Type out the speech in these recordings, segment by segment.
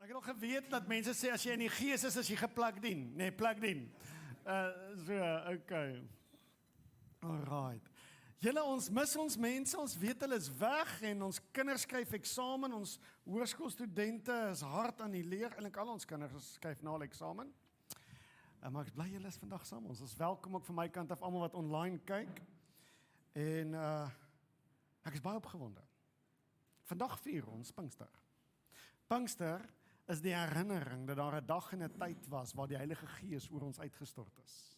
Ek het al geweet dat mense sê as jy in die gees is jy geplugged in. Nee, plugged in. Okay. Alright. Julle, ons mis ons mense, ons weet hulle is weg en ons kinders skryf eksamen, ons hoërskoolstudente is hard aan die leer, eintlik al ons kinders skryf na hulle eksamen. Maar ek is bly julle is vandag saam. Ons is welkom ook van my kant af almal wat online kyk. En ek is baie opgewonde. Vandag vier ons Pinkster. Pinkster is die herinnering dat daar 'n dag en 'n tyd was waar die Heilige Gees oor ons uitgestort is.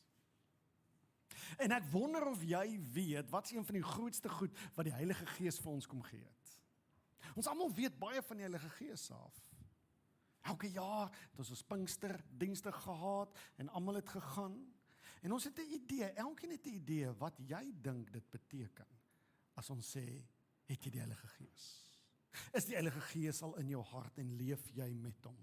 En ek wonder of jy weet wat is een van die grootste goed wat die Heilige Gees vir ons kom gee het. Ons almal weet baie van die Heilige Gees af. Elke jaar het ons Pinksterdienste gehad en almal het gegaan. En ons het 'n idee, elkeen het 'n idee wat jy dink dit beteken as ons sê, het jy die Heilige Gees? Is die Heilige Gees al in jou hart en leef jy met hom?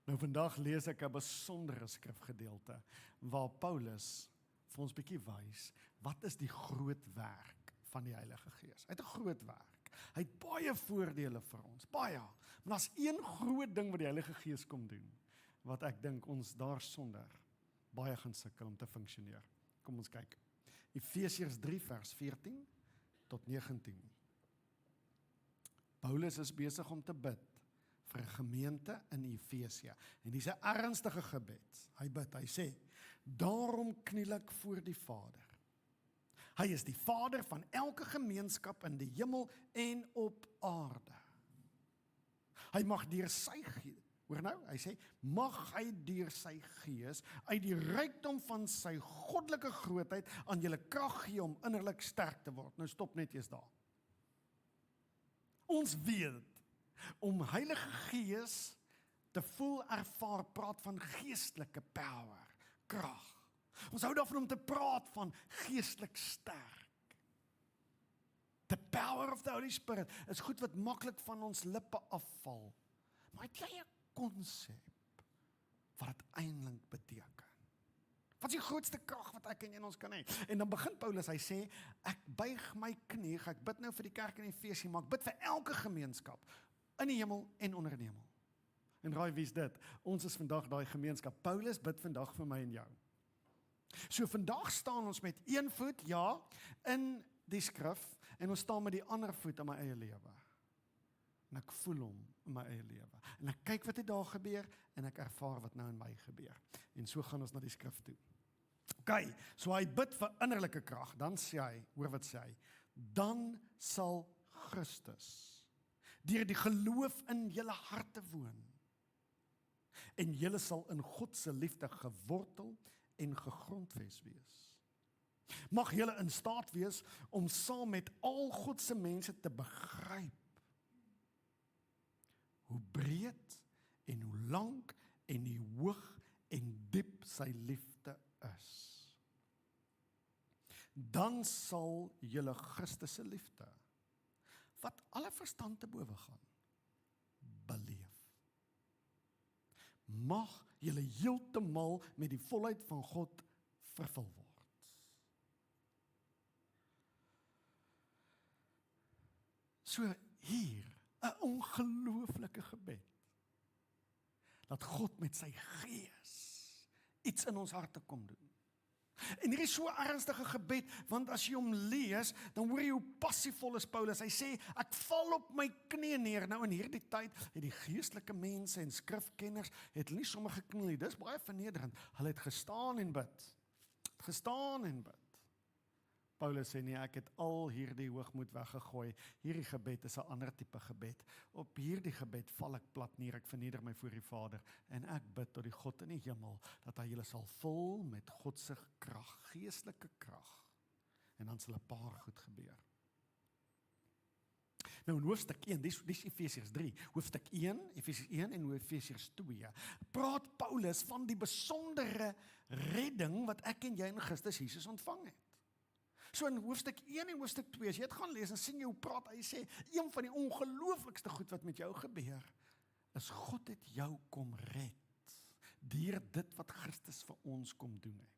Nou vandag lees ek 'n besondere skrifgedeelte waar Paulus vir ons bietjie wys, wat is die groot werk van die Heilige Gees? Hy het 'n groot werk. Hy het baie voordele vir ons, baie. Maar daar's een groot ding wat die Heilige Gees kom doen, wat ek dink ons daarsonder baie gaan sukkel om te funksioneer. Kom ons kyk. Efesiërs 3 vers 14 tot 19. Paulus is besig om te bid vir 'n gemeente in Efesië. En dis 'n ernstige gebed. Hy bid, hy sê, daarom kniel ek voor die Vader. Hy is die Vader van elke gemeenskap in die hemel en op aarde. Hy mag deur sy gees, hoor nou, hy sê, mag hy deur sy gees uit die rykdom van sy goddelike grootheid aan julle krag gee om innerlik sterk te word. Nou stop net eers daar. Ons weet, om Heilige Gees te voel ervaar, praat van geestelike power, krag. Ons hou daarvan om te praat van geestelik sterk. The power of the Holy Spirit is goed wat maklik van ons lippe afval. Maar het jy 'n konsep wat dit eintlik beteken? Wat is die grootste krag wat ek en jy in ons kan hê? En dan begin Paulus, hy sê, ek buig my knie, ek bid nou vir die kerk in Efesië, maar ek bid vir elke gemeenskap, in die hemel en onder die hemel. En raai wie is dit? Ons is vandag daai gemeenskap. Paulus bid vandag vir my en jou. So vandag staan ons met een voet, ja, in die skrif, en ons staan met die ander voet in my eie lewe. En ek voel hom in my eie lewe. En ek kyk wat het daar gebeur, en ek ervaar wat nou in my gebeur. En so gaan ons na die skrif toe. OK, so hy bid vir innerlike krag, dan sê hy, hoor wat sê hy, dan sal Christus deur die geloof in julle harte woon. En julle sal in God se liefde gewortel en gegrondves wees. Mag julle in staat wees om saam met al God se mense te begryp hoe breed en hoe lank en hoe hoog en diep sy liefde is. Dan sal julle Christus se liefde, wat alle verstand te bowe gaan, beleef. Mag julle heeltemal met die volheid van God vervul word. So hier, 'n ongelooflike gebed, dat God met sy gees iets in ons harte kom doen. En hier is so 'n ernstige gebed, want as jy hom lees, dan hoor jy hoe passievol is Paulus. Hy sê, ek val op my knieë neer. Nou in hierdie tyd het die geestelike mense en skrifkenners het nie sommer gekniel nie. Dis baie vernederend. Hulle het gestaan en bid. Gestaan en bid. Paulus sê nee, ek het al hierdie hoogmoed weggegooi. Hierdie gebed is 'n ander tipe gebed. Op hierdie gebed val ek plat neer, ek verneder my voor die Vader en ek bid tot die God in die hemel dat hy julle sal vul met God se krag, geestelike krag. En dan sal 'n paar goed gebeur. Nou in hoofstuk 1, dis Efesiërs 3, hoofstuk 1, Efesiërs 1 en Efesiërs 2, praat Paulus van die besondere redding wat ek en jy in Christus Jesus ontvang het. So in hoofstuk 1 en hoofstuk 2, as jy het gaan lees, dan sien jy hoe praat, hy sê, een van die ongelooflikste goed wat met jou gebeur, is God het jou kom red, deur dit wat Christus vir ons kom doen het.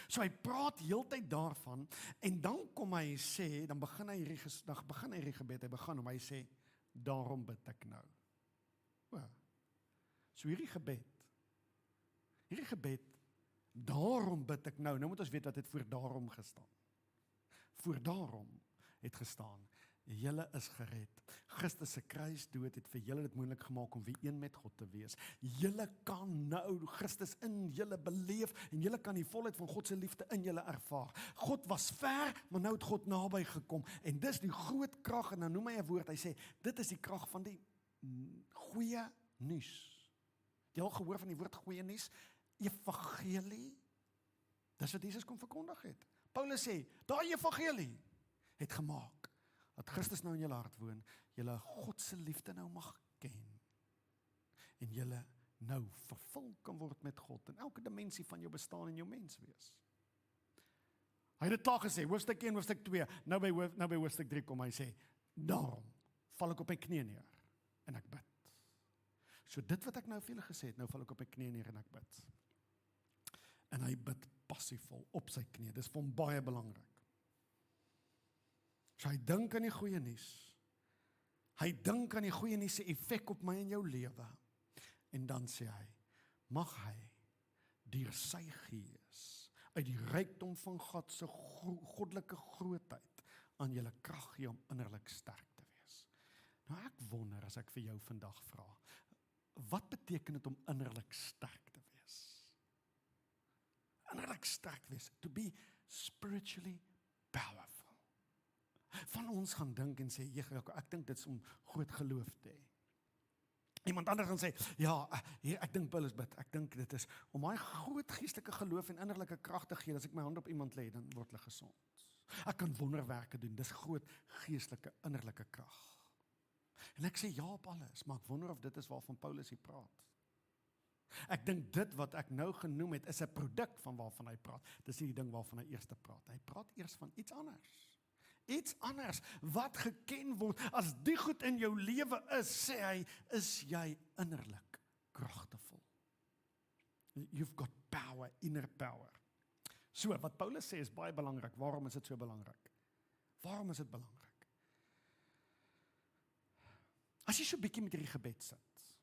So hy praat heeltyd daarvan, en dan kom hy sê, dan begin hy hierdie gebed, hy begin hom, hy sê, daarom bid ek nou. So hierdie gebed, daarom bid ek nou moet ons weet wat het voor daarom gestaan. Voor daarom het gestaan, julle is gered. Christus se kruisdood het vir julle dit moontlik gemaak om weer een met God te wees. Julle kan nou Christus in julle beleef en julle kan die volheid van God se liefde in julle ervaar. God was ver, maar nou het God naby gekom en dis die groot krag en dan noem hy 'n woord, hy sê, dit is die krag van die goeie nuus. Jy al gehoor van die woord goeie nuus? Evangelie, dis wat Jesus kom verkondig het. Paulus sê, daai evangelie het gemaak dat Christus nou in julle hart woon, julle God se liefde nou mag ken en julle nou vervul kan word met God in elke dimensie van jou bestaan en jou menswees. Hy het dit klaar gesê, hoofstuk 1, hoofstuk 2, nou by hoofstuk 3 kom hy sê, daarom val ek op my knie neer en ek bid. So dit wat ek nou vir julle gesê het, nou val ek op my knie neer en ek bid. En hy bid passievol op sy knie, dis vir hom baie belangrik. So hy dink aan die goeie nuus. Hy dink aan die goeie nuus se effek op my en jou lewe. En dan sê hy, mag hy deur sy gees uit die rykdom van God se goddelike grootheid aan julle krag gee om innerlik sterk te wees. Nou ek wonder as ek vir jou vandag vra, wat beteken dit om innerlik sterk te wees? Innerlik sterk wees, to be spiritually powerful. Van ons gaan dink en sê, ek dink dit is om groot geloof te hê. Iemand anders gaan sê, ja, ek dink Paulus bid, ek dink dit is om my groot geestelike geloof en innerlike krag te gee, as ek my hand op iemand lê, dan word hulle gesond. Ek kan wonderwerke doen, dis groot geestelike, innerlike krag. En ek sê ja op alles, maar ek wonder of dit is waarvan Paulus hier praat. Ek dink dit wat ek nou genoem het, is 'n produk van waarvan hy praat. Dis nie die ding waarvan hy eers praat. Hy praat eers van iets anders. Iets anders, wat geken word, as die goed in jou lewe is, sê hy, is jy innerlik kragtevol. You've got power, inner power. So, wat Paulus sê is baie belangrik. Waarom is dit so belangrik? Waarom is dit belangrik? As jy so 'n bietjie met hierdie gebed sit,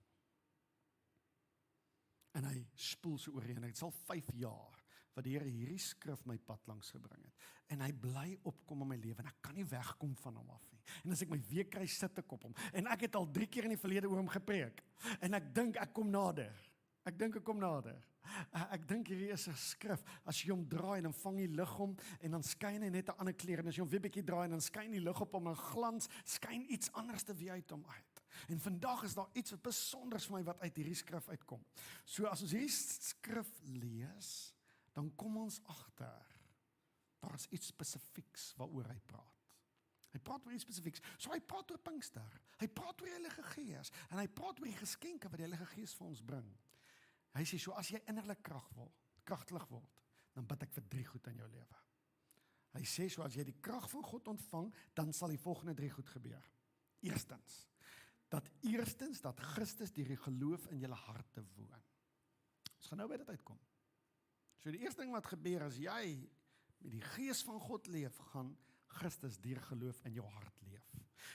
en hy spoel so oorheen, dit sal 5 jaar, wat die Here hierdie skrif my pad langs gebring het, en hy bly opkom in my lewe, en ek kan nie wegkom van hom af nie, en as ek my weer kry, sit ek op hom, en ek het al 3 keer in die verlede oor hom gepreek, en ek dink ek kom nader, ek dink hierdie is 'n skrif, as jy hom draai, dan vang die lig hom, en dan skyn hy net 'n ander kleur, en as jy hom weer bietjie draai, en dan skyn die lig op hom, en glans, skyn iets anders te wie uit hom uit. En vandag is daar iets wat besonders vir my wat uit hierdie skrif uitkom. So as ons hierdie skrif lees, dan kom ons agter, daar is iets spesifieks waaroor hy praat. Hy praat oor iets spesifieks. So hy praat oor Pinkster, hy praat oor die Heilige Gees, en hy praat oor die geskenke wat die Heilige Gees vir ons bring. Hy sê so, as jy innerlik kragtig word, dan bid ek vir 3 goed in jou lewe. Hy sê so, as jy die krag van God ontvang, dan sal die volgende 3 goed gebeur. Eerstens, dat Christus deur die geloof in julle harte woon. Ons gaan nou by dit uitkom. So die eerste ding wat gebeur, as jy met die gees van God leef, gaan Christus deur geloof in jou hart leef.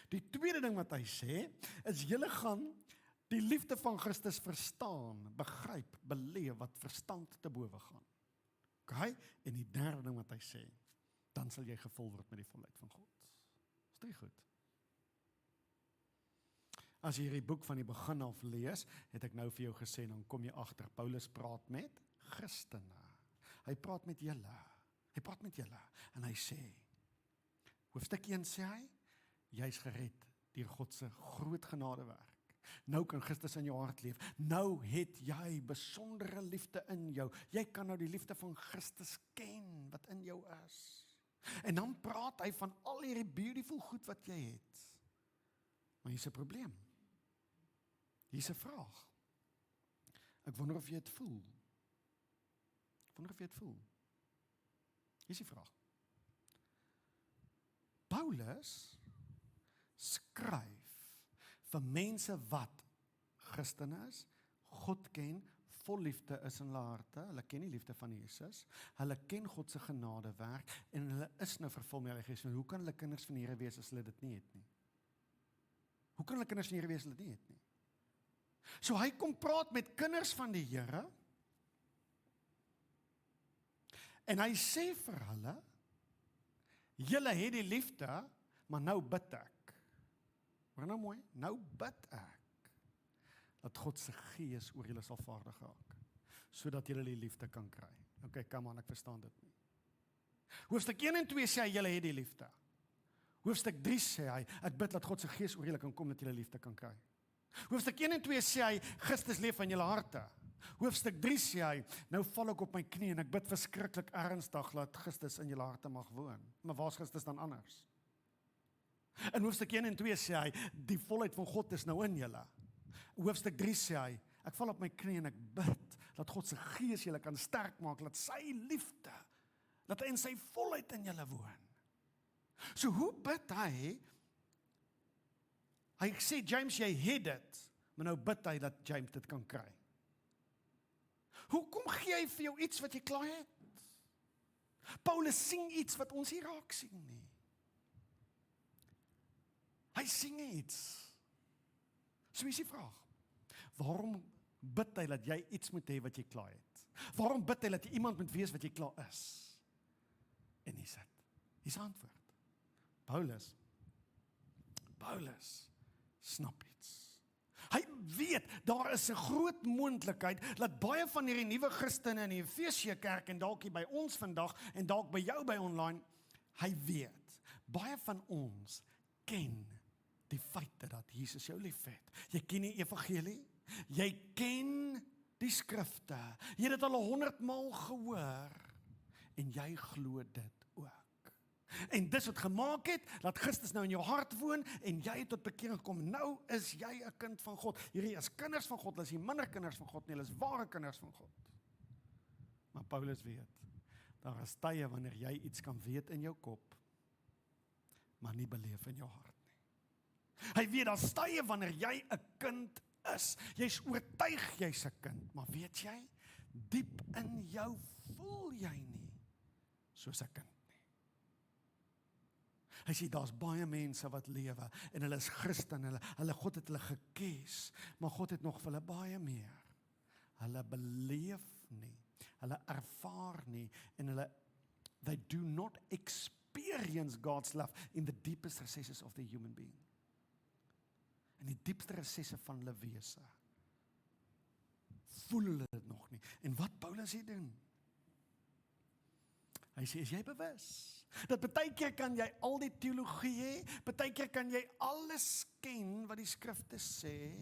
Die tweede ding wat hy sê, is julle gaan die liefde van Christus verstaan, begryp, beleef, wat verstand te bowe gaan. Okay? En die derde ding wat hy sê, dan sal jy gevul word met die volheid van God. Dis 3 goed. As jy hierdie boek van die begin af lees, het ek nou vir jou gesê, dan kom jy agter, Paulus praat met Christene. Hy praat met julle, en hy sê, hoofstuk 1 sê hy, jy is gered deur God se groot genadewerk. Nou kan Christus in jou hart leef, nou het jy besondere liefde in jou, jy kan nou die liefde van Christus ken, wat in jou is. En dan praat hy van al hierdie beautiful goed wat jy het. Maar hier is 'n probleem. Hier is 'n vraag. Ek wonder of jy dit voel. Hier is die vraag. Paulus skryf vir mense wat Christene is, God ken, vol liefde is in hulle harte, hulle ken die liefde van Jesus, hulle ken God se genadewerk, en hulle is nou vervul met die Heilige Gees. Hoe kan hulle kinders van die Here wees as hulle dit nie het nie? Hoe kan hulle kinders van die Here wees as hulle dit nie het nie? So hy kom praat met kinders van die Here, en hy sê vir hulle, julle het die liefde, maar nou bid ek. Hoor nou mooi, nou bid ek, dat God se gees oor julle sal vaardig raak, sodat julle die liefde kan kry. Okay, come on, ek verstaan dit nie. Hoofstuk 1 en 2 sê hy, julle het die liefde. Hoofstuk 3 sê hy, ek bid dat God se gees oor julle kan kom, dat julle liefde kan kry. Hoofstuk 1 en 2 sê hy, Christus leef in julle harte. Hoofstuk 3 sê hy, nou val ek op my knie en ek bid verskriklik ernstig dat Christus in julle harte mag woon. Maar waar is Christus dan anders? In hoofstuk 1 en 2 sê hy, die volheid van God is nou in julle. Hoofstuk 3 sê hy, ek val op my knie en ek bid dat God se gees julle kan sterk maak, dat sy liefde, dat hy in sy volheid in julle woon. So hoe bid hy? Hy sê, James, jy het dit, maar nou bid hy dat James dit kan kry. Hoekom gee hy vir jou iets wat jy klaar het? Paulus sing iets wat ons hier raak sien nie. Hy sing iets. So is die vraag, waarom bid hy dat jy iets moet hê wat jy klaar het? Waarom bid hy dat jy iemand moet wees wat jy klaar is? En hier is antwoord. Paulus snap iets. Hy weet, daar is 'n groot moontlikheid dat baie van hierdie nuwe Christene in die Efesië kerk en dalk hier by ons vandag en dalk by jou by online, hy weet, baie van ons ken die feite dat Jesus jou liefhet. Jy ken die evangelie, jy ken die skrifte, jy het dit al 100 maal gehoor en jy glo dit ook. En dis wat gemaak het, dat Christus nou in jou hart woon, en jy het tot bekering gekom. Nou is jy 'n kind van God. Hierdie is kinders van God, hulle is nie minder kinders van God nie, hulle is ware kinders van God. Maar Paulus weet, daar is tye wanneer jy iets kan weet in jou kop, maar nie beleef in jou hart nie. Hy weet, daar is tye wanneer jy 'n kind is. Jy's oortuig jy's 'n kind, maar weet jy, diep in jou voel jy nie soos 'n kind. Hy sê, daar's baie mense wat lewe, en hulle is Christen, hulle God het hulle gekies, maar God het nog vir hulle baie meer. Hulle beleef nie, hulle ervaar nie, en they do not experience God's love in the deepest recesses of the human being. In die diepste resesse van hulle wese. Voel hulle dit nog nie. En wat Paulus hier doen? Hy sê, is jy bewus? Dat baie keer kan jy al die teologie hê, baie keer kan jy alles ken wat die skrifte sê,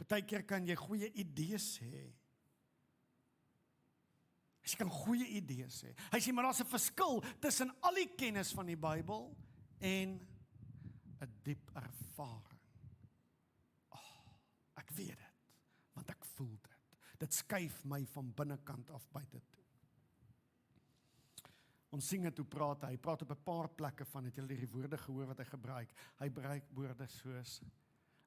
baie keer kan jy goeie idees hê. Jy kan goeie idees hê. Hy sê, maar daar's 'n verskil tussen al die kennis van die Bybel en 'n diep ervaring. Ek weet dit, want ek voel dit. Dit skuif my van binnekant af buite toe. Ons sing het, hoe praat hy praat op 'n paar plekke van, het julle die woorde gehoor wat hy gebruik? Hy gebruik woorde soos,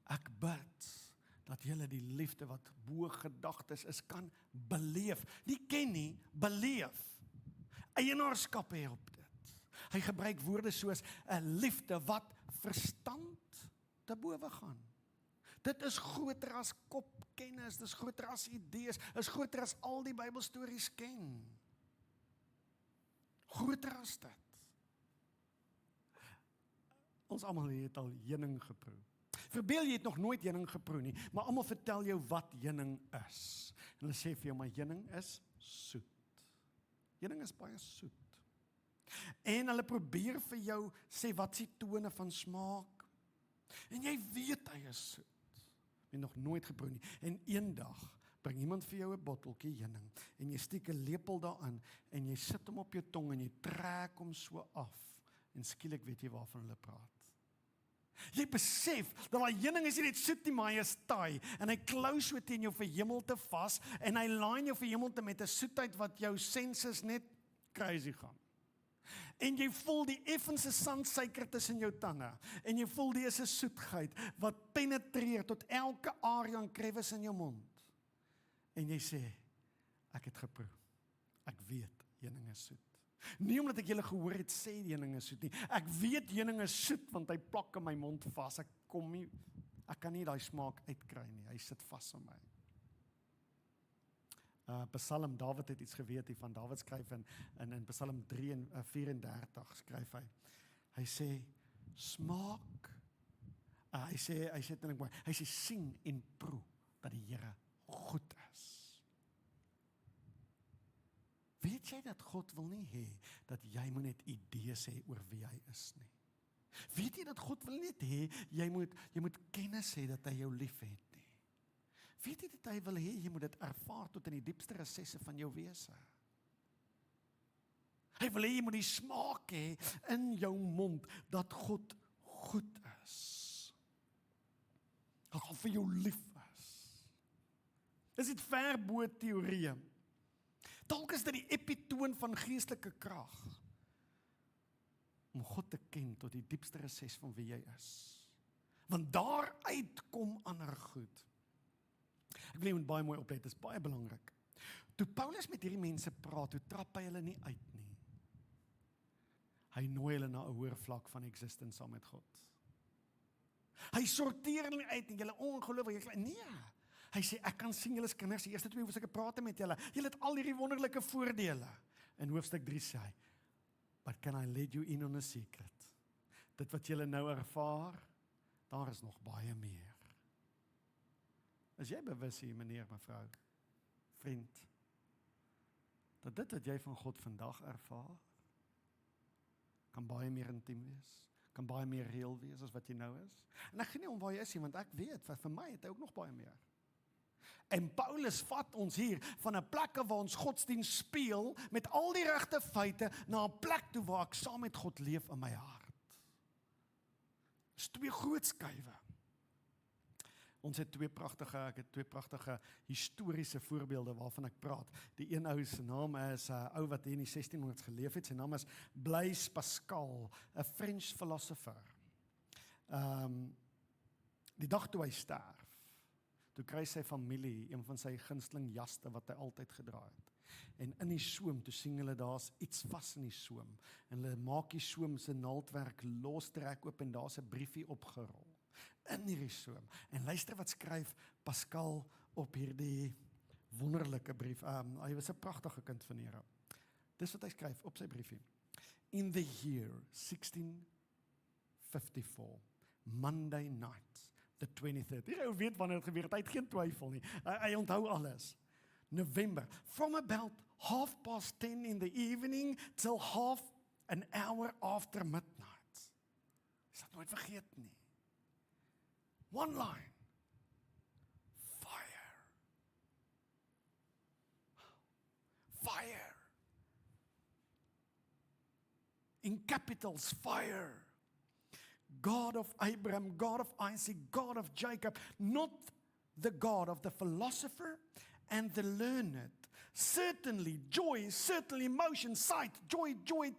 ek bid, dat julle die liefde wat bo gedagtes is, kan beleef. Nie ken nie, beleef. Eienaarskap hê op dit. Hy gebruik woorde soos, 'n liefde wat verstand te bowe gaan. Dit is groter as kopkennis, dit is groter as idees, is groter as al die Bybelstories ken. Groter as dit. Ons almal het al heuning geproe. Verbeel jy het nog nooit heuning geproe nie, maar almal vertel jou wat heuning is. En hulle sê vir jou, maar heuning is soet. Heuning is baie soet. En hulle probeer vir jou sê, wat is die tone van smaak? En jy weet hy is soet. Jy het nog nooit geproe nie. En eendag bring iemand vir jou 'n botteltjie heuning en jy steek 'n lepel daarin en jy sit hom op jou tong en jy trek hom so af en skielik weet jy waarvan hulle praat. Jy besef dat daai heuning is nie net soet nie, maar hy is taai en hy klou so teen jou verhemelte vas en hy laai jou verhemelte met 'n soetheid wat jou senses net crazy gaan. En jy voel die effense sandsuiker tussen jou tande en jy voel die soetheid wat penetreer tot elke area en crevice in jou mond. En jy sê, ek het geproe. Ek weet, heuning is soet. Nie omdat ek julle gehoor het sê heuning is soet nie. Ek weet heuning is soet, want hy plak in my mond vas. Ek kan nie daai smaak uitkry nie, hy sit vas aan my. Psalm, Dawid het iets geweet hiervan, Dawid skryf in Psalm 34 skryf hy sê, smaak, hy sê sien en proe, dat die Here goed is. Weet jy dat God wil nie hê, dat jy moet net idees hê oor wie hy is nie. Weet jy dat God wil net hê, jy moet kennis hê dat hy jou lief het nie. Weet jy dat hy wil hê, jy moet dit ervaar tot in die diepste resesse van jou wese. Hy wil hê, jy moet die smaak hê in jou mond, dat God goed is. Dat God vir jou lief is. Dis dit ver bo teorieë. Dalk is dit die epitoon van geestelike krag, om God te ken tot die diepste reses van wie jy is. Want daaruit kom ander goed. Ek wil jy moet baie mooi oplet, dit is baie belangrik. Toe Paulus met hierdie mense praat, toe trap hy hulle nie uit nie. Hy nooi hulle na 'n hoër vlak van existence saam met God. Hy sorteer hulle nie uit nie, julle ongelooflik, nee. Hy sê, ek kan sien julle is kinders, die eerste 2 hoofstukke praat met julle, julle het al hierdie wonderlike voordele. In hoofstuk 3 sê hy, but can I let you in on a secret? Dit wat julle nou ervaar, daar is nog baie meer. Is jy bewus hier, meneer, mevrou, vriend, dat dit wat jy van God vandag ervaar, kan baie meer intiem wees, kan baie meer reël wees as wat jy nou is. En ek gee nie om waar jy is nie, want ek weet, vir my het hy ook nog baie meer. En Paulus vat ons hier van 'n plek waar ons godsdienst speel, met al die regte feite, na 'n plek toe waar ek saam met God leef in my hart. Dis 2 groot skuwe. Ons het twee pragtige historiese voorbeelde waarvan ek praat. Die een ou se naam is 'n ou wat hier in die 1600s geleef het. Sy naam is Blaise Pascal, 'n French philosopher. Die dag toe hy sterf, toe kry sy familie een van sy gunsteling jaste wat hy altyd gedra het. En in die soem, toe sien hulle daar's iets vas in die soem. En hulle maak die soem se naaldwerk los, trek oop en daar's 'n briefie opgerol. In hierdie soem. En luister wat skryf Pascal op hierdie wonderlike brief. Hy was 'n pragtige kind van die Here. Dis wat hy skryf op sy briefie. In the year 1654, Monday night, the 23rd. Jy weet wanneer dit gebeur het, hy het geen twyfel nie. Hy onthou alles. November, from about 10:30 in the evening till half an hour after midnight. Is dat nooit vergeet nie. One line. Fire. Fire. In capitals, fire. God of Abraham, God of Isaac, God of Jacob, not the God of the philosopher and the learned. Certainly joy, certainly emotion, sight, joy,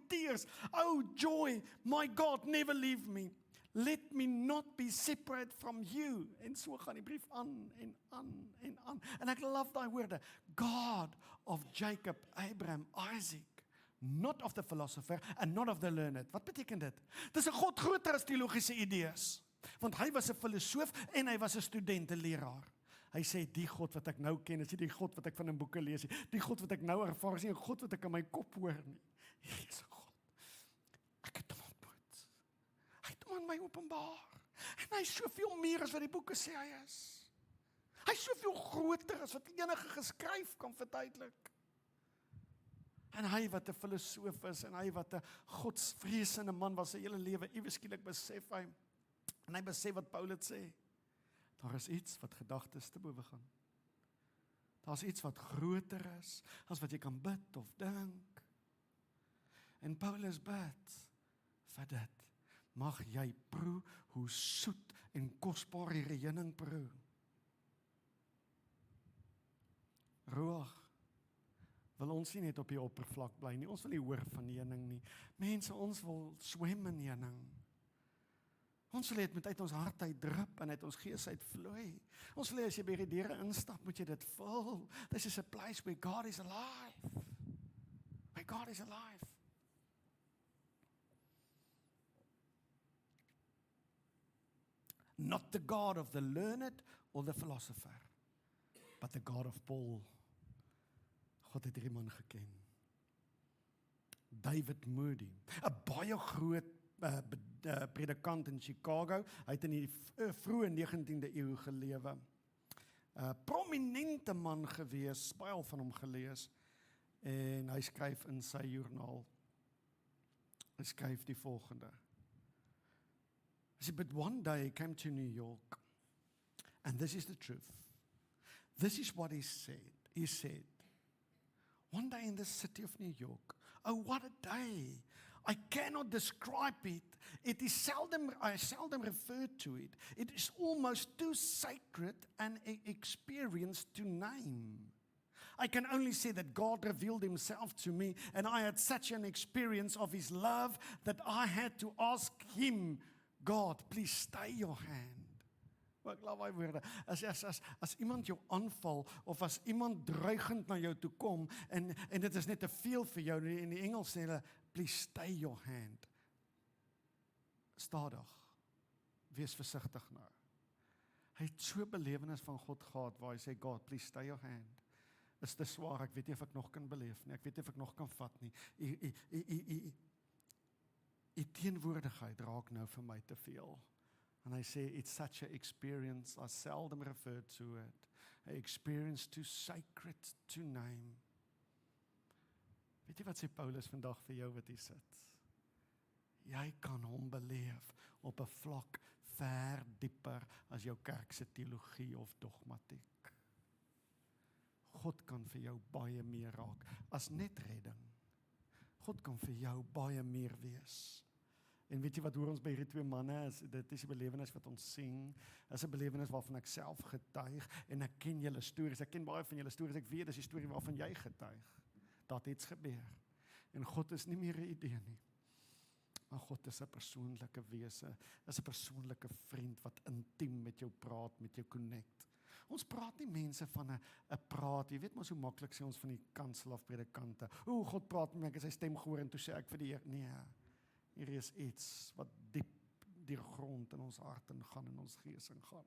tears. Oh joy, my God, never leave me. Let me not be separate from you. En so gaan die brief aan en aan en aan. En ek love daai woorde. God of Jacob, Abraham, Isaac. Not of the philosopher and not of the learned. Wat beteken dit? Dis 'n God groter as teologiese idees. Want hy was 'n filosoof en hy was 'n studenteleraar. Hy sê, die God wat ek nou ken, is nie die God wat ek van in boeke lees nie. Die God wat ek nou ervaar, is nie 'n God wat ek in my kop hoor nie. Hier is 'n God. Ek het hom ontmoet. Hy het hom aan my openbaar. En hy is soveel meer as wat die boeke sê hy is. Hy is soveel groter as wat enige geskryf kan verduidelik. En hy wat 'n filosoof is, en hy wat 'n godsvreesende man was sy hele lewe, ewe skielik besef hy, en hy besef wat Paulus sê, daar is iets wat gedagtes te bowe gaan. Daar's iets wat groter is, as wat jy kan bid of dink. En Paulus bid vir dit. Mag jy proe hoe soet en kosbaar hierdie heuning proe. Ruach wil ons nie net op die oppervlak bly nie, ons wil nie hoor van heuning nie. Mense, ons wil swem in heuning. Ons wil dit met uit ons hart uit drup en uit ons gees uit vloei. Ons wil as jy by die deure instap, moet jy dit voel. This is a place where God is alive. Where God is alive. Not the God of the learned or the philosopher, but the God of Paul. God het hierdie man geken. David Moody, 'n baie groot predikant in Chicago. Hy het in die vroeë 19de eeu gelewe. Prominente man gewees, baie al van hom gelees. En hy skryf in sy joernaal. Hy skryf die volgende. He said, but one day he came to New York, and this is the truth. This is what he said. He said, one day in the city of New York, oh, what a day. I cannot describe it. I seldom refer to it. It is almost too sacred an experience to name. I can only say that God revealed himself to me, and I had such an experience of his love that I had to ask him, God, please stay your hand. Ek laat my woorde, as iemand jou aanval, of as iemand dreigend na jou toe kom, en dit is net te veel vir jou, in die Engels sê hulle, please stay your hand. Stadig, wees versigtig nou. Hy het so belewenis van God gehad, waar hy sê, God, please stay your hand. Is te swaar, ek weet nie of ek nog kan beleef nie, ek weet nie of ek nog kan vat nie. Die teenwoordigheid raak nou vir my te veel. And I say, it's such an experience, I seldom refer to it. An experience too sacred to name. Weet jy wat sê Paulus vandag vir jou wat hier sit? Jy kan hom beleef op 'n vlak ver dieper as jou kerkse teologie of dogmatiek. God kan vir jou baie meer raak as net redding. God kan vir jou baie meer wees. En weet jy wat hoor ons by hierdie twee manne, dit is die belewenis wat ons sien, is 'n belewenis waarvan ek self getuig, en ek ken julle stories, ek ken baie van julle stories, ek weet, dis die storie waarvan jy getuig, dat iets gebeur, en God is nie meer 'n idee nie, maar God is 'n persoonlike wese, is 'n persoonlike vriend, wat intiem met jou praat, met jou connect. Ons praat nie mense van 'n praat, jy weet mos hoe maklik sê ons van die kansel af predikante, God praat met my, ek het sy stem gehoor, en toe sê ek vir die Here, nee, hier is iets wat diep die grond in ons hart ingaan, in ons gees ingaan.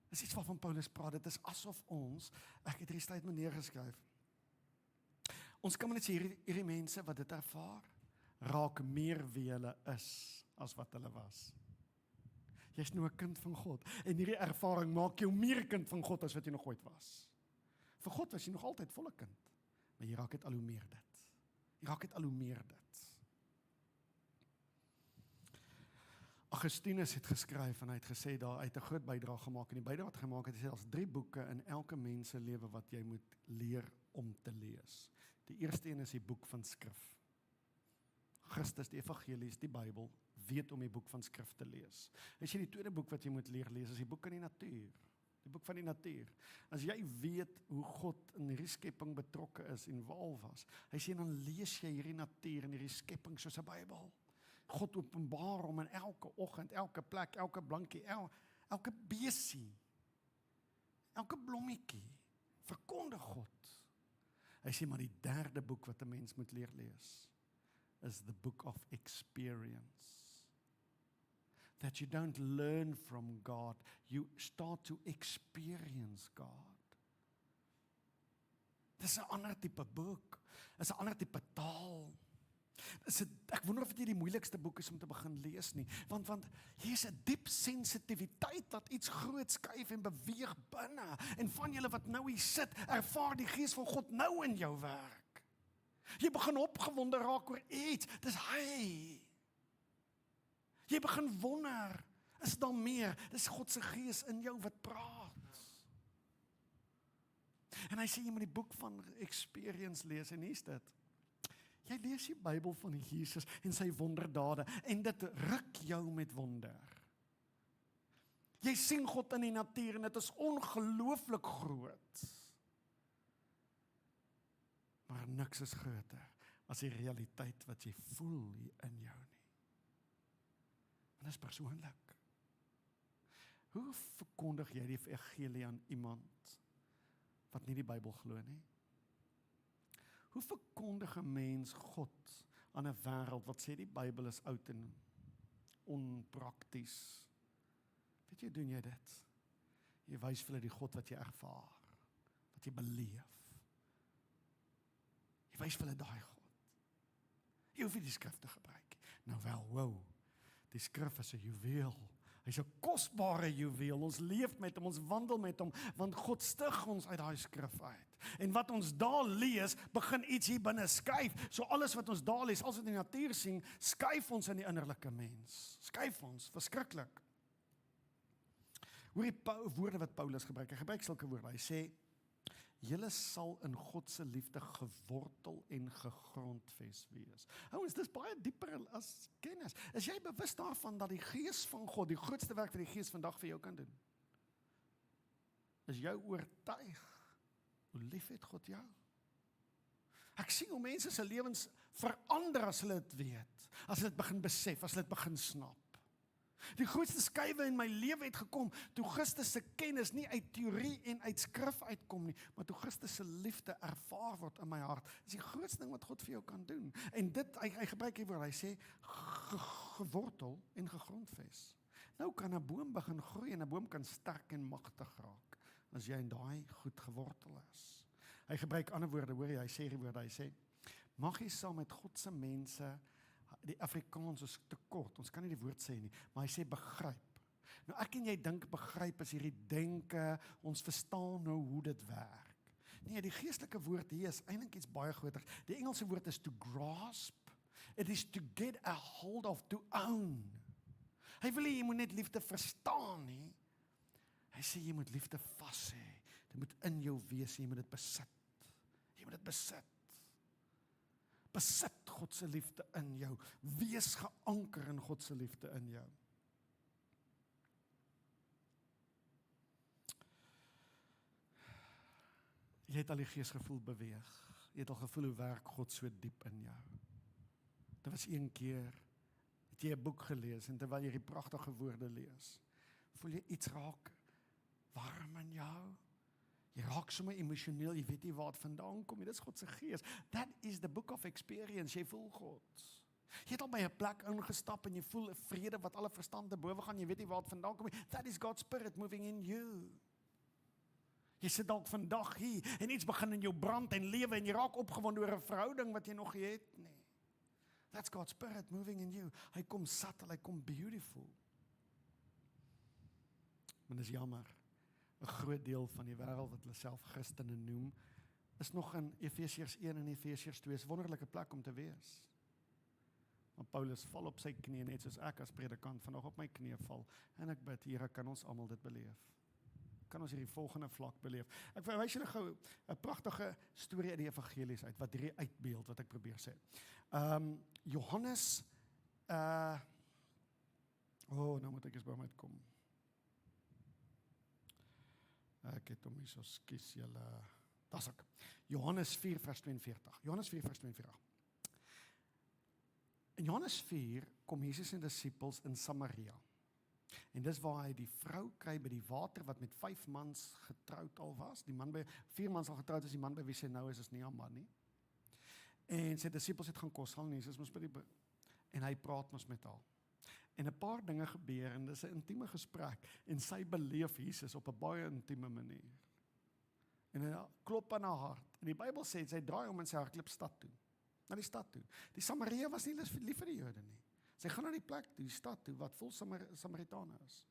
Dis iets waarvan Paulus praat, dit is asof ons, ek het hierdie tyd neergeskryf, ons kan maar net sê, hierdie mense wat dit ervaar, raak meer wie hulle is, as wat hulle was. Jy is nou 'n kind van God, en hierdie ervaring maak jou meer kind van God, as wat jy nog ooit was. Vir God was jy nog altyd volle kind, maar jy raak het al hoe meer dit. Jy raak het al hoe meer dit. Augustinus het geskryf, en hy het gesê, daar uit 'n groot bydrae gemaak, en die bydrae wat gemaak het, is selfs 3 boeke in elke mens se lewe wat jy moet leer om te lees. Die eerste een is die boek van skrif. Christus, die evangelies, die Bybel, weet om die boek van skrif te lees. As jy die tweede boek wat jy moet lees, is die boek van die natuur. Die boek van die natuur. As jy weet hoe God in hierdie skepping betrokke is, involved was, hy sê, dan lees jy hierdie natuur en hierdie skepping soos 'n Bybel. God openbaar hom in elke oggend, elke plek, elke blankie, elke besie, elke blommetjie, verkondig God. Hy sê, maar die derde boek wat 'n mens moet leer lees, is the book of experience. That you don't learn from God, you start to experience God. Dis 'n ander tipe boek, dis 'n ander tipe taal. Ek wonder of dit die moeilikste boek is om te begin lees nie, want hier is 'n diep sensitiwiteit wat iets groot skuif en beweeg binne, en van julle wat nou hier sit, ervaar die Gees van God nou in jou werk. Jy begin opgewonde raak oor iets, dis hy. Jy begin wonder, is daar meer? Dis God se Gees in jou wat praat. En hy sê, jy moet die boek van experience lees, en hier is dit. Jy lees die Bybel van Jesus en sy wonderdade, en dit ruk jou met wonder. Jy sien God in die natuur, en dit is ongelooflik groot. Maar niks is groter as die realiteit wat jy voel hier in jou nie. En dit is persoonlik. Hoe verkondig jy die evangelie aan iemand wat nie die Bybel glo nie? Hoe verkondig 'n mens God aan 'n wêreld wat sê die Bybel is oud en onprakties, Weet jy, doen jy dit? Jy wys vir hulle die God wat jy ervaar, wat jy beleef. Jy wys vir hulle daai God. Jy hoef nie die skrif te gebruik. Nou wel, wow, die skrif is 'n juweel. Hy's 'n kosbare juweel. Ons leef met hom, ons wandel met hom, want God stig ons uit daai skrif uit. En wat ons daar lees, begin iets hier binne skuif. So alles wat ons daar lees, as wat in die natuur sien, skuif ons in die innerlike mens. Skuif ons, verskriklik. Hoor die woorde wat Paulus gebruik. Hy gebruik sulke woorde. Hy sê, julle sal in God se liefde gewortel en gegrondves wees. Ouens, dis baie dieper as kennis. Is jy bewus daarvan dat die Gees van God, die grootste werk wat die Gees vandag vir jou kan doen, is jou oortuig hoe lief het God jou? Ek sien hoe mense se lewens verander as hulle dit weet, as hulle dit begin besef, as hulle dit begin snap. Die grootste skuwe in my lewe het gekom toe Christus se kennis nie uit teorie en uit skrif uitkom nie, maar toe Christus se liefde ervaar word in my hart. Dis die grootste ding wat God vir jou kan doen. En dit, hy gebruik hier woord, hy sê gewortel en gegrondves. Nou kan 'n boom begin groei en 'n boom kan sterk en magtig raak as jy in daai goed gewortel is. Hy gebruik ander woorde, hoor jy, hy sê die woorde, hy sê mag jy saam met God se mense, die Afrikaans is te kort, ons kan nie die woord sê nie, maar hy sê begryp. Nou ek en jy dink begryp is hierdie denke, ons verstaan nou hoe dit werk. Nee, die geestelike woord hier is eintlik iets baie groter. Die Engelse woord is to grasp. It is to get a hold of, to own. Hy wil nie, jy moet net liefde verstaan nie. Hy sê jy moet liefde vas hê. Dit moet in jou wees, jy moet dit besit. Jy moet dit besit. Besit God se liefde in jou. Wees geanker in God se liefde in jou. Jy het al die geesgevoel beweeg. Jy het al gevoel hoe werk God so diep in jou. Dit was een keer, het jy 'n boek gelees en terwyl jy die pragtige woorde lees, voel jy iets raak warm in jou. Jy raak sommer emosioneel, jy weet nie waar dit vandaan kom nie. Dit is God se Gees. That is the book of experience. Jy voel God. Jy het al by 'n plek ingestap en jy voel 'n vrede wat alle verstand te bowe gaan. Jy weet nie waar dit vandaan kom nie. That is God's Spirit moving in you. Jy sit dalk vandag hier en iets begin in jou brand en lewe en jy raak opgewonde oor 'n verhouding wat jy nog nie het nie. That's God's Spirit moving in you. Hy kom subtle, hy kom beautiful. Maar dis jammer. 'n groot deel van die wêreld wat hulle self Christene noem, is nog in Efesiërs 1 en Efesiërs 2, 'n wonderlike plek om te wees. Maar Paulus val op sy knieë, net soos ek as predikant vandag op my knieë val, en ek bid, Here, kan ons almal dit beleef? Kan ons hierdie volgende vlak beleef? Ek wys julle gou 'n pragtige storie uit die evangelies uit, wat hierdie uitbeeld, wat ek probeer sê. Johannes, nou moet ek eens by my uitkom. Ek het hom hier so skies julle. Das ek. Johannes 4 vers 42. Johannes 4 vers 42. In Johannes 4 kom Jesus en disippels in Samaria. En dis waar hy die vrou kry by die water wat met 5 mans getroud al was. Die man by 4 mans al getroud is, die man by wie sy nou is nie 'n man nie. En sy disippels het gaan kos haal en Jesus mos by die en hy praat mos met haar. En 'n paar dinge gebeur en dis 'n intieme gesprek en sy beleef Jesus op 'n baie intieme manier. En hy klop aan haar hart. En die Bybel sê sy draai om en sy hardloop stad toe. Na die stad toe. Die Samaria was nie lief vir die Jode nie. Sy gaan na die plek toe, die stad toe wat vol Samaritane is.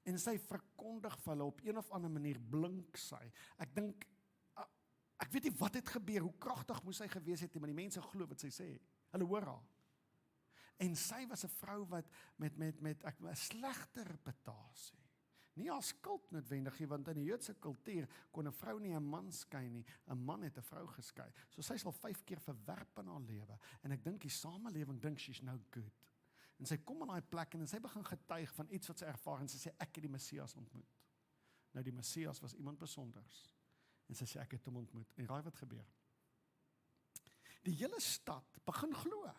En sy verkondig vir hulle op een of ander manier blink sy. Ek dink ek weet nie wat het gebeur, hoe kragtig moes sy gewees het, maar die mense glo wat sy sê. Hulle hoor haar. En sy was 'n vrou wat met 'n slegte reputasie. Nie as skuld noodwendig nie, want in die Joodse kultuur kon 'n vrou nie 'n man skei nie, 'n man het 'n vrou geskei. So sy is al 5 keer verwerp in haar lewe, en ek dink die samelewing dink she's no good. En sy kom aan daai plek en sy begin getuig van iets wat sy ervaar, en sy sê ek het die Messias ontmoet. Nou die Messias was iemand besonders, en sy sê ek het hom ontmoet, en raai wat gebeur? Die hele stad begin glo.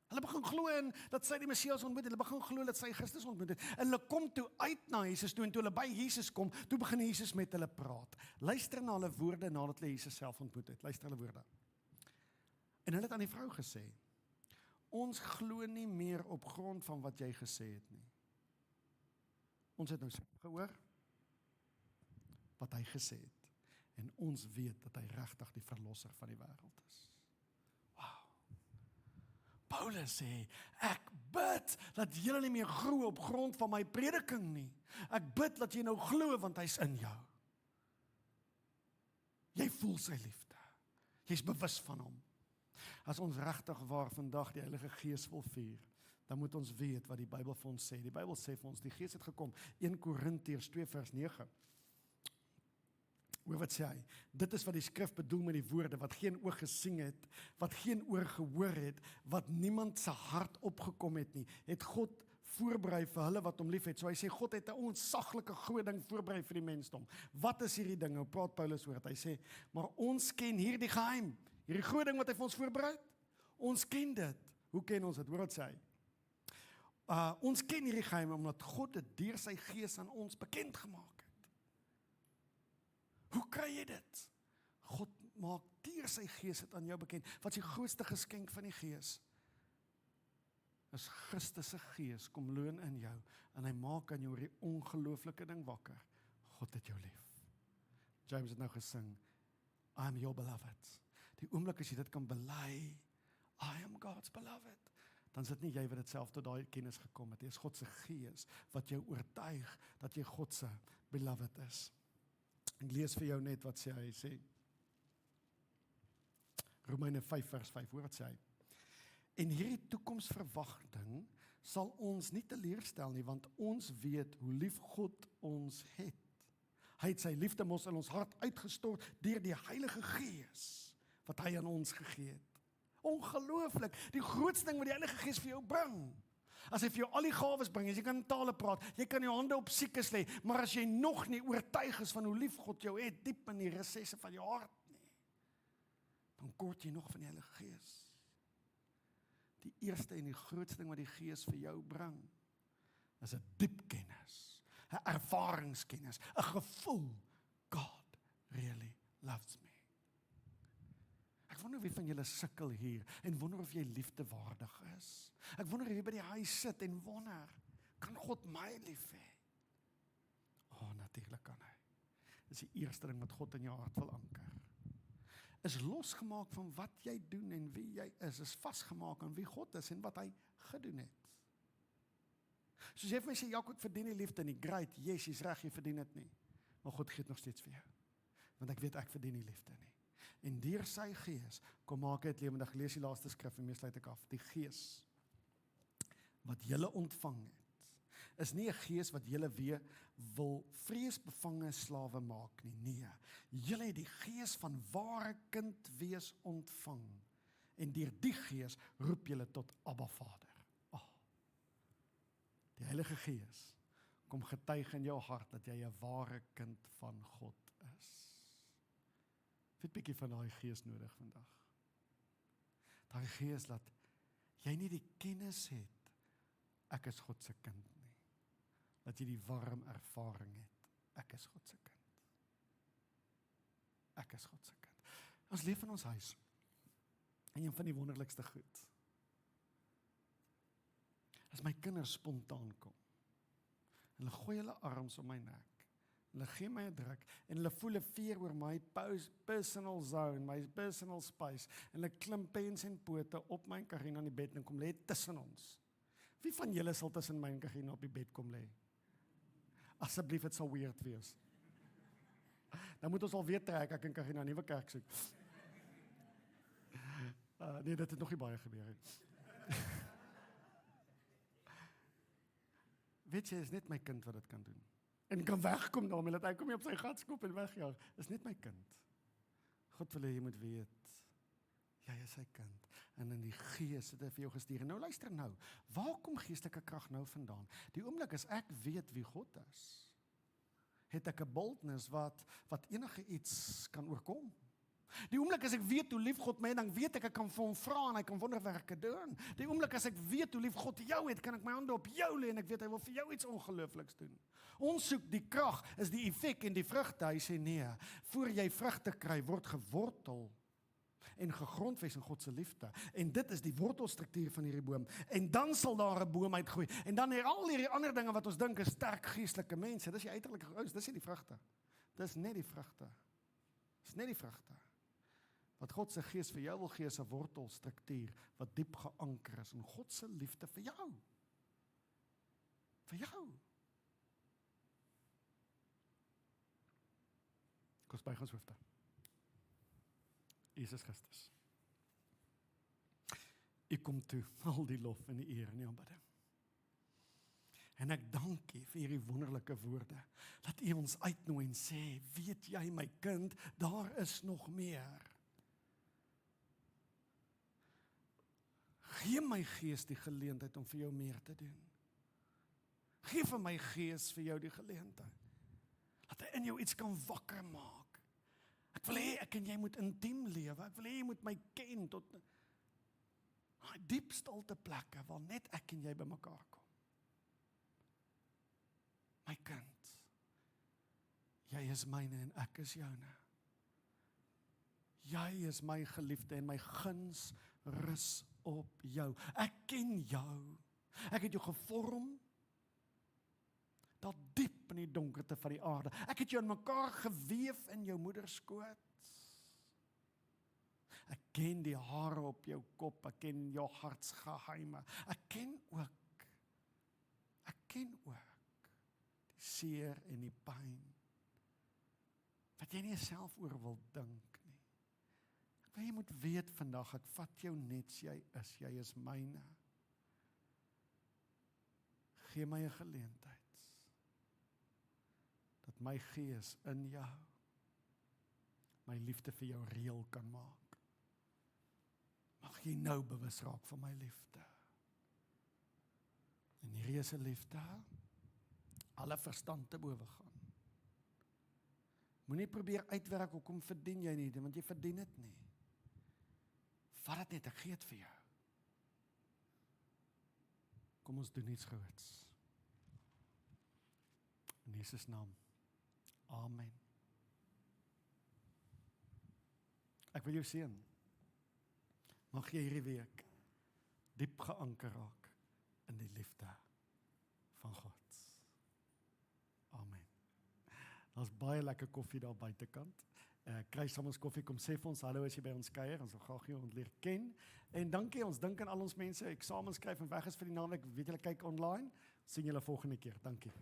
Hulle begin glo in dat sy die Messias ontmoet het, hulle begin glo dat sy Christus ontmoet het, en hulle kom toe uit na Jesus toe, en toe hulle by Jesus kom, toe begin Jesus met hulle praat. Luister na hulle woorde nadat hulle Jesus self ontmoet het, luister hulle woorde. En hulle het aan die vrou gesê, ons glo nie meer op grond van wat jy gesê het nie. Ons het nou gehoor wat hy gesê het. En ons weet dat hy regtig die verlosser van die wêreld is. Wow. Paulus sê, ek bid dat julle nie meer glo op grond van my prediking nie. Ek bid dat jy nou glo want hy's in jou. Jy voel sy liefde. Jy's bewus van hom. As ons regtig waar vandag die Heilige Gees wil vier, dan moet ons weet wat die Bybel vir ons sê. Die Bybel sê vir ons, die Gees het gekom, 1 Korintiërs 2 vers 9. Hoor wat sê hy? Dit is wat die skrif bedoel met die woorde, wat geen oog gesien het, wat geen oor gehoor het, wat niemand se hart opgekom het nie, het God voorberei vir hulle wat hom lief het. So hy sê, God het 'n onsaglike groot ding voorberei vir die mensdom. Wat is hierdie ding? Nou praat Paulus oor dit. Hy sê, maar ons ken hierdie geheim, hierdie groot ding wat hy vir ons voorberei het. Ons ken dit. Hoe ken ons dit? Hoor wat sê hy? Ons ken hierdie geheim omdat God dit deur sy Gees aan ons bekend gemaak het. Hoe kry jy dit? God maak deur sy Gees dit aan jou bekend. Wat is die grootste geskenk van die Gees? Is Christus se Gees kom loon in jou en hy maak aan jou die ongelooflike ding wakker. God het jou lief. James het nou gesing, I am your beloved. Die oomblik as jy dit kan bely, I am God's beloved, dan is dit nie jy wat dit self tot daai kennis gekom het. Dit is God se Gees wat jou oortuig dat jy God se beloved is. Ek lees vir jou net wat sê hy sê. Romeine 5 vers 5, hoor wat sê hy. En hierdie toekomsverwagting sal ons nie teleurstel nie, want ons weet hoe lief God ons het. Hy het sy liefde mos in ons hart uitgestort deur die Heilige Gees wat hy aan ons gegee het. Ongelooflik, die grootste ding wat die Heilige Gees vir jou bring. As hy vir jou al die gawes bring, as jy kan in tale praat, jy kan jou hande op siekes lê, maar as jy nog nie oortuig is van hoe lief God jou het, diep in die resesse van jou hart nie, dan kort jy nog van die Heilige Gees. Die eerste en die grootste ding wat die Gees vir jou bring, is 'n diep kennis, 'n ervaringskennis, 'n gevoel, God really loves me. Ek wonder wie van julle sukkel hier en wonder of jy liefdewaardig is. Ek wonder of jy by die huis sit en wonder, kan God my lief hê? Natuurlik kan hy. Dis die eerste ding wat God in jou hart wil anker. Is losgemaak van wat jy doen en wie jy is vasgemaak aan wie God is en wat hy gedoen het. Soos jy vir my sê, Jakob, ek verdien die liefde nie, great, yes, jy's reg, jy verdien dit nie. Maar God gee dit nog steeds vir jou. Want ek weet ek verdien die liefde nie. En deur sy Gees, kom maak hy het lewendig. Lees die laaste skrif en mee sluit ek af. Die Gees wat julle ontvang het, is nie 'n gees wat julle weer wil vreesbevange slawe maak nie. Nee, julle het die Gees van ware kind wees ontvang. En deur die Gees roep julle tot Abba Vader. Die Heilige Gees kom getuig in jou hart dat jy 'n ware kind van God is. Het 'n bietjie van daai Gees nodig vandag. Daai Gees laat jy nie die kennis het, ek is God se kind nie. Dat jy die warm ervaring het, ek is God se kind. Ek is God se kind. Ons leef in ons huis. En een van die wonderlikste goed, as my kinders spontaan kom, hulle gooi hulle arms om my nek, hulle gee my 'n druk, en hulle voel 'n veer oor my personal zone, my personal space, en hulle klim pens en pote op my en Karina in die bed, en kom lê tussen ons. Wie van julle sal tussen my en Karina op die bed kom lê? Asseblief, het sal weird wees. Dan moet ons al weer trek, ek en Karina 'n nuwe kerk soek. Nee, dit het nog nie baie gebeur het. Weet jy, is net my kind wat dit kan doen. En kan wegkom daarmee, dat hy kom nie op sy gat skop en wegjaag. Is net my kind. God wil hê jy moet weet, jy is sy kind. En in die Gees het hy vir jou gestuur. En nou luister nou, waar kom geestelike krag nou vandaan? Die oomblik as ek weet wie God is, het ek 'n boldness wat enige iets kan oorkom. Die oomblik as ek weet hoe lief God my het, dan weet ek kan vir hom vra en hy kan wonderwerke doen. Die oomblik as ek weet hoe lief God jou het, kan ek my hande op jou lê en ek weet hy wil vir jou iets ongeloofliks doen. Ons soek die krag, is die effek en die vrugte. Hy sê nee, voor jy vrugte kry, word gewortel. en gegrondves in God se liefde. En dit is die wortelstruktuur van hierdie boom. En dan sal daar 'n boom uitgroei. En dan al hierdie ander dinge wat ons dink is sterk geestelike mense. Dis die uiterlike ouens, dis nie die vrugte. Dis net die vrugte. Dis net die vrugte. Wat God se gees vir jou wil gee is 'n wortelstruktuur wat diep geanker is in God se liefde vir jou. Vir jou. Kom by ons hoofde. Jesus Christus. U kom toe al die lof en die eer en die aanbidding. En ek dank U vir hierdie wonderlike woorde. Dat U ons uitnooi en sê, weet jy my kind, daar is nog meer. Gee my gees die geleentheid om vir jou meer te doen. Gee vir my gees vir jou die geleentheid. Dat hy in jou iets kan wakker maak. Ek wil hê ek en jy moet intiem lewe. Ek wil hê jy moet my ken tot daai diep stilte plekke waar net ek en jy bymekaar kom. My kind, jy is myne en ek is joune. Jy is my geliefde en my guns rus op jou. Ek ken jou. Ek het jou gevorm daar diep in die donkerte van die aarde. Ek het jou in mekaar geweef in jou moeder skoot. Ek ken die hare op jou kop, ek ken jou hartsgeheime. Ek ken ook die seer en die pyn wat jy nie self oor wil dink nie. Ek wil jy moet weet vandag, ek vat jou net as jy is myne. Gee my 'n geleentheid dat my gees in jou my liefde vir jou reël kan maak. Mag jy nou bewus raak van my liefde. En hierdie is 'n liefde alle verstand te bowe gaan. Moenie probeer uitwerk hoekom verdien jy nie, want jy verdien dit nie. Vat dit net, ek gee dit vir jou. Kom ons doen iets groots. In Jesus naam. Amen. Ek wil jou seën. Mag jy hierdie week diep geanker raak in die liefde van God. Amen. Daar's baie lekker koffie daar buitekant. Kry saam ons koffie, kom sê vir ons hallo as jy by ons kuier, ons wil graag jou ontleer ken. En dankie, ons dink aan al ons mense, eksamens skryf en weg is vir die naweek, weet julle kyk online, sien julle volgende keer. Dankie.